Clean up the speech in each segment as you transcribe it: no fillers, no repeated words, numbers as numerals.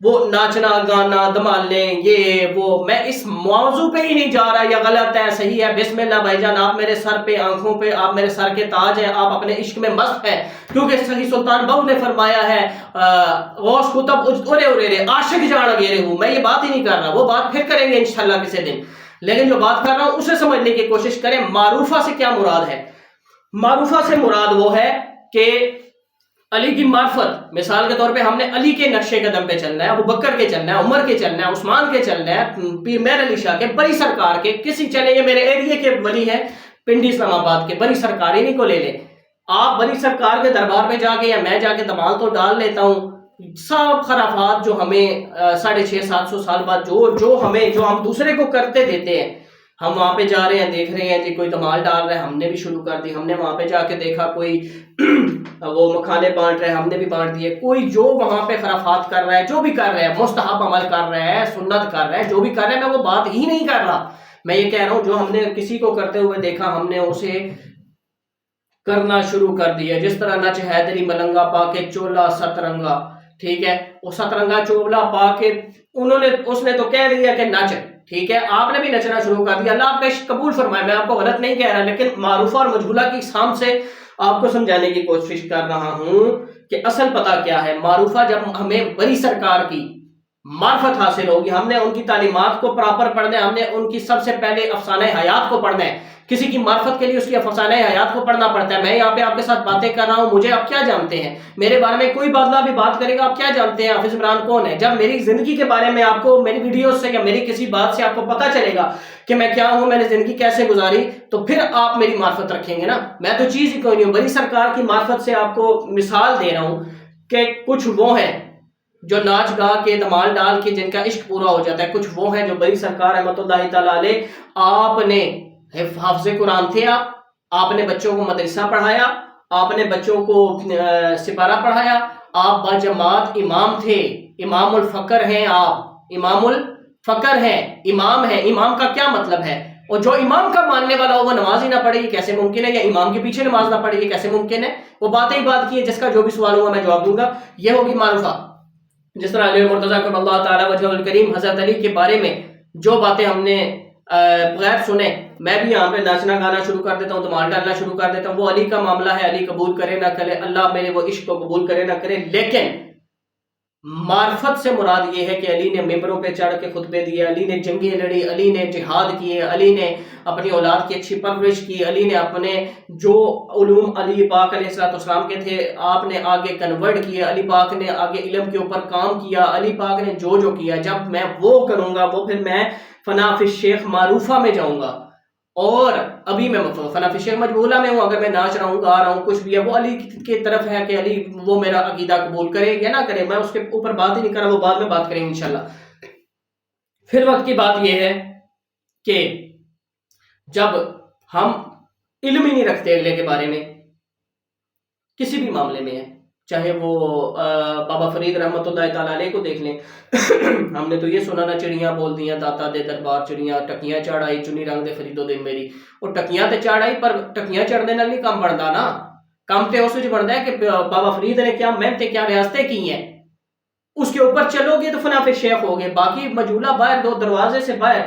وہ ناچنا گانا دھمالنے یہ وہ، میں اس موضوع پہ ہی نہیں جا رہا، یہ غلط ہے صحیح ہے، بسم اللہ بھائی جان، آپ میرے سر پہ آنکھوں پہ، آپ میرے سر کے تاج ہیں، آپ اپنے عشق میں مست ہیں، کیونکہ صحیح سلطان بہو نے فرمایا ہے غوث کتب اورے اورے عاشق جان گیرے ہوں، میں یہ بات ہی نہیں کر رہا، وہ بات پھر کریں گے انشاءاللہ کسی دن، لیکن جو بات کر رہا ہوں اسے سمجھنے کی کوشش کریں۔ معروفہ سے کیا مراد ہے؟ معروفہ سے مراد وہ ہے کہ علی کی معرفت، مثال کے طور پہ ہم نے علی کے نقشے قدم پہ چلنا ہے، ابو بکر کے چلنا ہے، عمر کے چلنا ہے، عثمان کے چلنا ہے، پیر مہر علی شاہ کے، بڑی سرکار کے، کسی چلے یہ میرے ایریے کے ولی ہے پنڈی اسلام آباد کے، بڑی سرکار انہیں کو لے لے، آپ بڑی سرکار کے دربار میں جا کے یا میں جا کے دمال تو ڈال لیتا ہوں، سب خرافات جو ہمیں 650-700 سال بعد جو ہم دوسرے کو کرتے دیتے ہیں، ہم وہاں پہ جا رہے ہیں دیکھ رہے ہیں جی کوئی دمال ڈال رہا ہے، ہم نے بھی شروع کر دی، ہم نے وہاں پہ جا کے دیکھا کوئی وہ مکھانے بانٹ رہے ہیں، ہم نے بھی بانٹ دیے، کوئی جو وہاں پہ خرافات کر رہا ہے، جو بھی کر رہا ہے، مستحب عمل کر رہا ہے، سنت کر رہا ہے، جو بھی کر رہا ہے، میں وہ بات ہی نہیں کر رہا، میں یہ کہہ رہا ہوں جو ہم نے کسی کو کرتے ہوئے دیکھا ہم نے اسے کرنا شروع کر دیا، جس طرح نچ حیدری ملنگا پا کے چولا سترنگا، ٹھیک ہے، وہ سترنگا چولا پا کے اس نے تو کہہ دیا کہ نچ، ٹھیک ہے، آپ نے بھی نچنا شروع کر دیا، اللہ آپ کا عشق قبول فرمائے، میں آپ کو غلط نہیں کہہ رہا، لیکن معروفہ اور مجہولہ کی اقسام سے آپ کو سمجھانے کی کوشش کر رہا ہوں کہ اصل پتہ کیا ہے۔ معروفہ جب ہمیں بڑی سرکار کی معرفت حاصل ہوگی، ہم نے ان کی تعلیمات کو پراپر پڑھنا ہے، ہم نے ان کی سب سے پہلے افسانہ حیات کو پڑھنا ہے، کسی کی معرفت کے لیے اس کی افسانہ حیات کو پڑھنا پڑتا ہے۔ میں یہاں پہ آپ کے ساتھ باتیں کر رہا ہوں، مجھے آپ کیا جانتے ہیں؟ میرے بارے میں کوئی بادلہ بھی بات کرے گا، آپ کیا جانتے ہیں حافظ عمران کون ہے؟ جب میری زندگی کے بارے میں آپ کو میری ویڈیوز سے یا میری کسی بات سے آپ کو پتہ چلے گا کہ میں کیا ہوں، میں نے زندگی کیسے گزاری، تو پھر آپ میری معرفت رکھیں گے نا۔ میں تو چیز ہی کوئی نہیں ہوں، بڑی سرکار کی معرفت سے آپ کو مثال دے رہا ہوں کہ کچھ وہ ہیں جو ناچ گا کے دمال ڈال کے جن کا عشق پورا ہو جاتا ہے، کچھ وہ ہیں جو بڑی سرکار رحمۃ اللہ تعالیٰ علیہ، آپ نے حافظ قرآن تھے، آپ نے بچوں کو مدرسہ پڑھایا، آپ نے بچوں کو سپارہ پڑھایا، آپ باجماعت امام تھے، امام الفقر ہیں، آپ امام الفقر ہیں، امام ہیں۔ امام کا کیا مطلب ہے؟ اور جو امام کا ماننے والا ہو وہ نماز ہی نہ پڑھے، یہ کیسے ممکن ہے؟ یا امام کے پیچھے نماز نہ پڑھے، یہ کیسے ممکن ہے؟ وہ باتیں ہی بات کی ہے، جس کا جو بھی سوال ہوگا میں جواب دوں گا، یہ ہوگی معروفہ۔ جس طرح علی مرتضیٰ کرم اللہ تعالیٰ وجہ الکریم حضرت علی کے بارے میں جو باتیں ہم نے بغیر سنے، میں بھی یہاں پہ ناچنا گانا شروع کر دیتا ہوں، دمال ڈالنا شروع کر دیتا ہوں، وہ علی کا معاملہ ہے، علی قبول کرے نہ کرے، اللہ میرے وہ عشق کو قبول کرے نہ کرے، لیکن معرفت سے مراد یہ ہے کہ علی نے ممبروں پہ چڑھ کے خطبے دیے، علی نے جنگیں لڑی، علی نے جہاد کیے، علی نے اپنی اولاد کی اچھی پرورش کی، علی نے اپنے جو علوم علی پاک علیہ السلام کے تھے آپ نے آگے کنورٹ کیے، علی پاک نے آگے علم کے اوپر کام کیا، علی پاک نے جو کیا، جب میں وہ کروں گا وہ پھر میں فنا فی الشیخ معروفہ میں جاؤں گا، اور ابھی میں فنا فی الشیخ مجہولہ میں ہوں، اگر میں ناچ رہا ہوں گا رہا ہوں کچھ بھی ہے، وہ علی کی طرف ہے کہ علی وہ میرا عقیدہ قبول کرے یا نہ کرے، میں اس کے اوپر بات ہی نہیں کر رہا، وہ بعد میں بات کریں گے انشاءاللہ۔ پھر وقت کی بات یہ ہے کہ جب ہم علم ہی نہیں رکھتے اگلے کے بارے میں، کسی بھی معاملے میں ہے، چاہے وہ بابا فرید رحمۃ اللہ تعالیٰ علیہ کو دیکھ لیں، ہم نے تو یہ سنا نا چڑیاں بول دیاں داتا دے دربار چڑیاں، ٹکیاں چڑھ آئی چنی رنگ دے فریدو دن میری، اور ٹکیاں تے چڑھ آئی، پر ٹکیاں چڑھنے نال نہیں کام بنتا نا، کام تے اس وچ بنتا ہے کہ بابا فرید نے کیا محنتیں کیا ریاستیں کی ہیں، اس کے اوپر چلو گے تو فنا فی الشیخ ہوگے۔ باقی مجہولہ باہر دو دروازے سے باہر،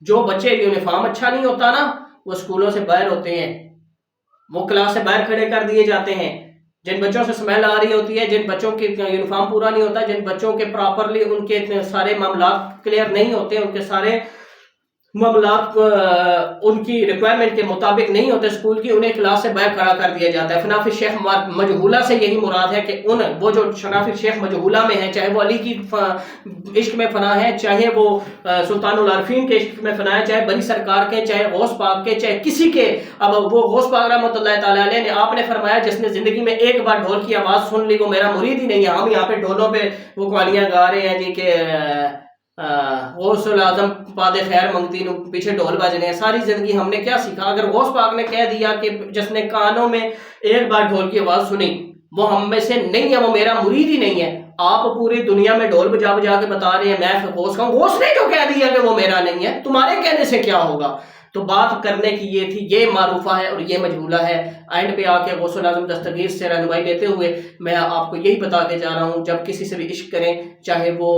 جو بچے یونیفارم اچھا نہیں ہوتا نا وہ اسکولوں سے باہر ہوتے ہیں، وہ کلاس سے باہر کھڑے کر دیے جاتے ہیں، جن بچوں سے سمیل آ رہی ہوتی ہے، جن بچوں کے یونیفارم پورا نہیں ہوتا، جن بچوں کے پراپرلی ان کے سارے معاملات کلیئر نہیں ہوتے، ان کے سارے معاملات ان کی ریکوائرمنٹ کے مطابق نہیں ہوتے اسکول کی، انہیں کلاس سے باہر کھڑا کر دیا جاتا ہے۔ فنا فی الشیخ مجہولہ سے یہی مراد ہے کہ وہ جو فنا فی الشیخ مجہولہ میں ہیں، چاہے وہ علی کی عشق میں فنا ہے، چاہے وہ سلطان العارفین کے عشق میں فنا ہے، چاہے بڑی سرکار کے، چاہے غوث پاک کے، چاہے کسی کے، اب وہ غوث پاک رحمۃ اللہ تعالیٰ علیہ نے آپ نے فرمایا جس نے زندگی میں ایک بار ڈھول کی آواز سن لی وہ میرا مرید ہی نہیں ہے۔ ہم یہاں پہ ڈھولوں پہ وہ قوالیاں گا رہے ہیں جی کہ غوث العظم پاد خیر منگتی نو پیچھے ڈھول بجنے ہیں، ساری زندگی ہم نے کیا سیکھا؟ اگر غوث پاک نے کہہ دیا کہ جس نے کانوں میں ایک بار ڈھول کی آواز سنی وہ ہم میں سے نہیں ہے، وہ میرا مرید ہی نہیں ہے، آپ پوری دنیا میں ڈھول بجا بجا کے بتا رہے ہیں میں غوث کا ہوں، غوث نے جو کہہ دیا کہ وہ میرا نہیں ہے، تمہارے کہنے سے کیا ہوگا؟ تو بات کرنے کی یہ تھی، یہ معروفہ ہے اور یہ مجہولہ ہے۔ اینڈ پہ آ کے غوث الاعظم دستگیر سے رہنمائی لیتے ہوئے میں آپ کو یہی بتا کے جا رہا ہوں، جب کسی سے بھی عشق کریں، چاہے وہ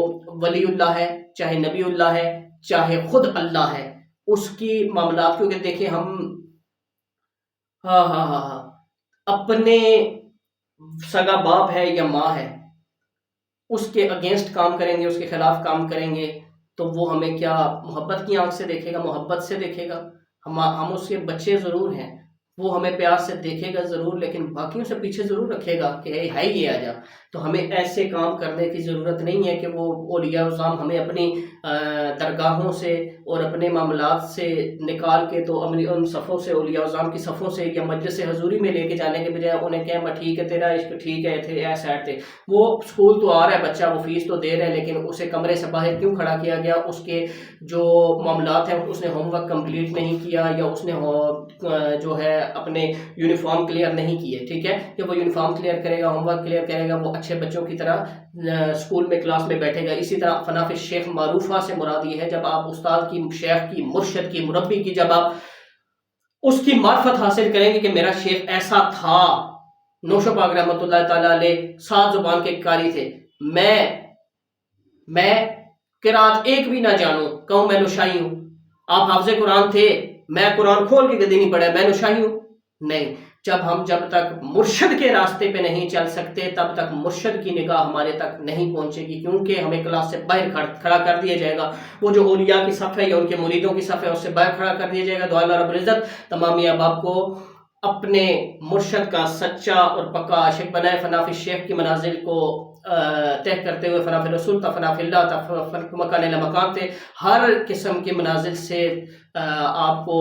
ولی اللہ ہے، چاہے نبی اللہ ہے، چاہے خود اللہ ہے، اس کی معاملات، کیونکہ دیکھیں ہم اپنے سگا باپ ہے یا ماں ہے، اس کے اگینسٹ کام کریں گے، اس کے خلاف کام کریں گے، تو وہ ہمیں کیا محبت کی آنکھ سے دیکھے گا؟ محبت سے دیکھے گا؟ ہم اس کے بچے ضرور ہیں، وہ ہمیں پیار سے دیکھے گا ضرور، لیکن باقیوں سے پیچھے ضرور رکھے گا کہ اے ہے یہ آ جا۔ تو ہمیں ایسے کام کرنے کی ضرورت نہیں ہے کہ وہ اولیاء الظام ہمیں اپنی درگاہوں سے اور اپنے معاملات سے نکال کے تو ان صفوں سے، اولیاء الظام کی صفوں سے یا مجلس حضوری میں لے کے جانے کے بجائے انہیں کہیں ٹھیک ہے تیرا عشق ٹھیک ہے، تھے اے سائڈ تھے، وہ اسکول تو آ رہا ہے بچہ، وہ فیس تو دے رہا ہے، لیکن اسے کمرے سے باہر کیوں کھڑا کیا گیا؟ اس کے جو معاملات ہیں، اس نے ہوم ورک کمپلیٹ نہیں کیا، یا اس نے جو ہے اپنے یونیفارم کلیئر نہیں کیے، ٹھیک ہے، کہ وہ یونیفارم کلیئر کرے گا، ہوم ورک کلیئر کرے گا، وہ اچھے بچوں کی طرح اسکول میں کلاس میں بیٹھے گا۔ اسی طرح فنا فی الشیخ معروفہ سے مراد یہ ہے، جب آپ استاد کی، شیخ کی، مرشد کی، مربی کی، جب آپ اس کی معرفت حاصل کریں گے کہ میرا شیخ ایسا تھا، نوشو پاک رحمۃ اللہ تعالیٰ علیہ 7 زبان کے قاری تھے، میں قرات ایک بھی نہ جانوں، کہوں میں نشائی ہوں، آپ حافظ قرآن تھے، میں قرآن کھول کے کدی نہیں پڑھا، میں نشائی ہوں؟ نہیں۔ جب تک مرشد کے راستے پہ نہیں چل سکتے، تب تک مرشد کی نگاہ ہمارے تک نہیں پہنچے گی، کیونکہ ہمیں کلاس سے باہر کھڑا کر دیا جائے گا۔ وہ جو اولیاء کی صف ہے یا ان کے مریدوں کی صف ہے، اس سے باہر کھڑا کر دیا جائے گا۔ دعا اللہ رب العزت تمامی احباب کو اپنے مرشد کا سچا اور پکا عاشق بنائے، فنا فی الشیخ کی منازل کو طے کرتے ہوئے، فنا فی الرسول تا فنا فی اللہ تا مکان لمکان تے، ہر قسم کی منازل سے آپ کو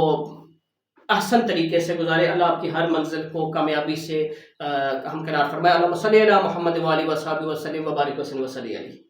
احسن طریقے سے گزارے۔ اللہ آپ کی ہر منزل کو کامیابی سے ہمکنار فرمائے۔ اللہم صلی علی محمد و آلہ و صحبہ وسلم و بارک وسلم و صلی علیہ۔